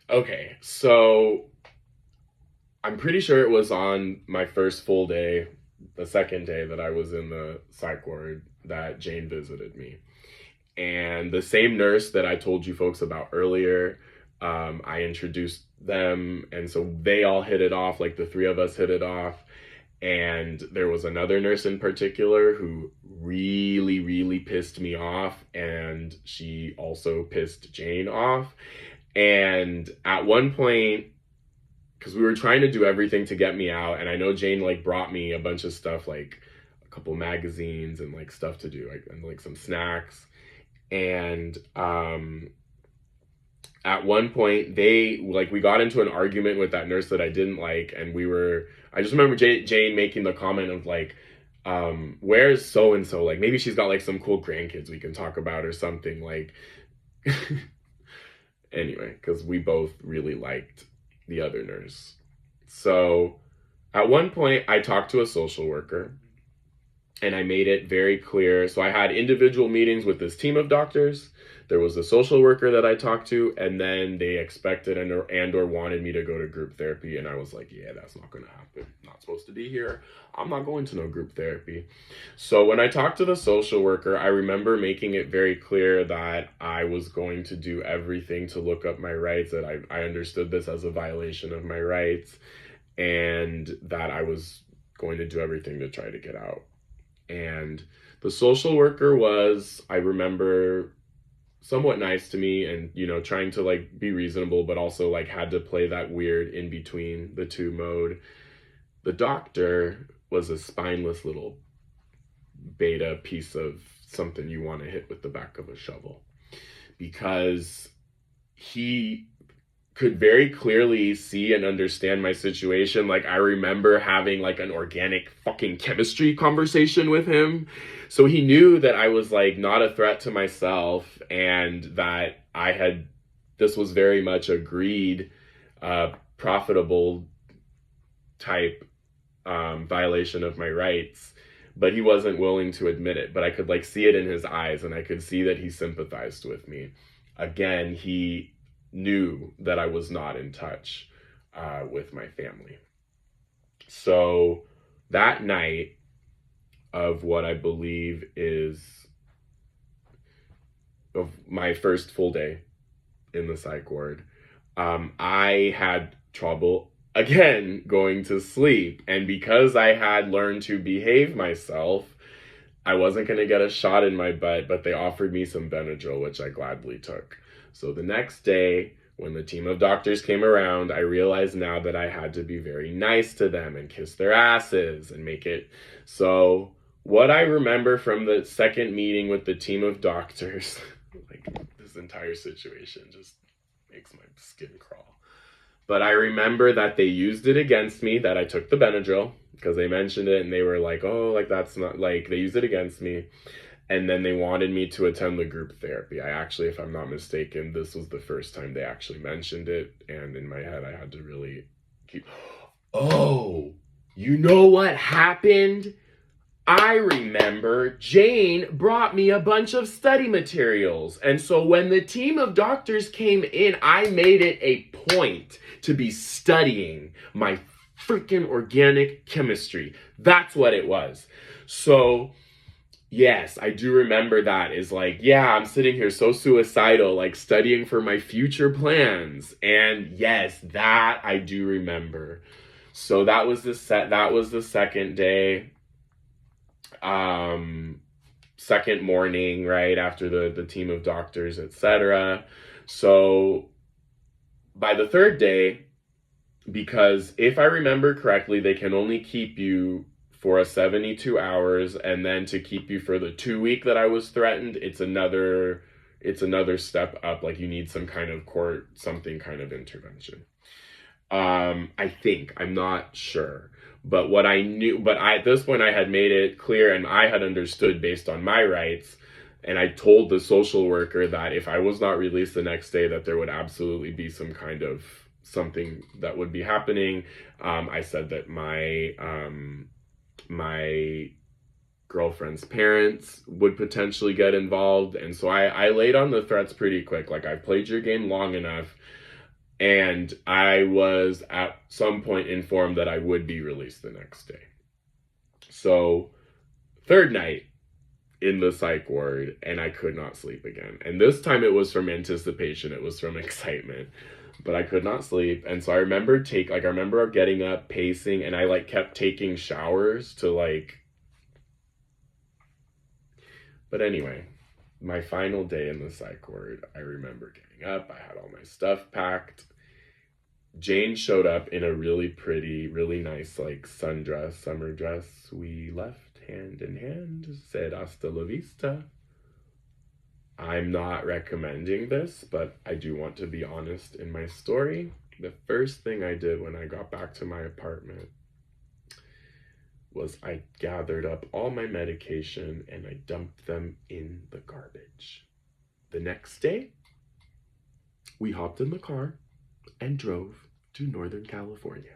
Okay, so I'm pretty sure it was on my first full day, the second day that I was in the psych ward, that Jane visited me. And the same nurse that I told you folks about earlier, I introduced them, and so they all hit it off, like the three of us hit it off. And there was another nurse in particular who really, really pissed me off, and she also pissed Jane off. And at one point, because we were trying to do everything to get me out, and I know Jane like brought me a bunch of stuff, like a couple magazines and like stuff to do, like and like some snacks. And at one point they like we got into an argument with that nurse that I didn't like, and I just remember Jane making the comment of like, where's so and so, like maybe she's got like some cool grandkids we can talk about or something, like. Anyway, because we both really liked the other nurse. So at one point I talked to a social worker, and I made it very clear. So I had individual meetings with this team of doctors. There was a social worker that I talked to, and then they expected and or wanted me to go to group therapy, and I was like, yeah, that's not going to happen. I'm not supposed to be here. I'm not going to no group therapy. So when I talked to the social worker, I remember making it very clear that I was going to do everything to look up my rights, that I understood this as a violation of my rights, and that I was going to do everything to try to get out. And the social worker was, I remember, somewhat nice to me, and trying to like be reasonable, but also like had to play that weird in between the two mode. The doctor was a spineless little beta piece of something you want to hit with the back of a shovel, because he could very clearly see and understand my situation. Like I remember having like an organic fucking chemistry conversation with him. So he knew that I was like not a threat to myself, and that this was very much a greed, profitable type violation of my rights. But he wasn't willing to admit it. But I could like see it in his eyes, and I could see that he sympathized with me. Again, he knew that I was not in touch with my family. So that night of what I believe is of my first full day in the psych ward, I had trouble again going to sleep. And because I had learned to behave myself, I wasn't going to get a shot in my butt, but they offered me some Benadryl, which I gladly took. So the next day, when the team of doctors came around, I realized now that I had to be very nice to them and kiss their asses and make it. So what I remember from the second meeting with the team of doctors, like this entire situation just makes my skin crawl. But I remember that they used it against me, that I took the Benadryl, because they mentioned it and they were like, oh, like that's not, like they used it against me. And then they wanted me to attend the group therapy. I actually, if I'm not mistaken, this was the first time they actually mentioned it. And in my head, I had to really keep, oh, you know what happened? I remember Jane brought me a bunch of study materials. And so when the team of doctors came in, I made it a point to be studying my freaking organic chemistry. That's what it was. So yes, I do remember that. Is like, yeah, I'm sitting here so suicidal, like studying for my future plans. And yes, that I do remember. So that was the second day. Second morning, right after the team of doctors, etc. So by the third day, because if I remember correctly, they can only keep you for a 72 hours, and then to keep you for the 2 week that I was threatened, it's another step up. Like you need some kind of court, something kind of intervention. I think, I'm not sure. But what I knew, but at this point I had made it clear, and I had understood based on my rights, and I told the social worker that if I was not released the next day, that there would absolutely be some kind of something that would be happening. I said that my girlfriend's parents would potentially get involved, and so I laid on the threats pretty quick. Like, I've played your game long enough. And I was at some point informed that I would be released the next day. So, third night in the psych ward, and I could not sleep again. And this time it was from anticipation, it was from excitement. But I could not sleep. And so I remember getting up, pacing, and I like kept taking showers to like. But anyway, my final day in the psych ward, I remember getting up, I had all my stuff packed. Jane showed up in a really pretty, really nice, like, sundress, summer dress. We left hand in hand, said hasta la vista. I'm not recommending this, but I do want to be honest in my story. The first thing I did when I got back to my apartment was I gathered up all my medication and I dumped them in the garbage. The next day, we hopped in the car and drove to Northern California.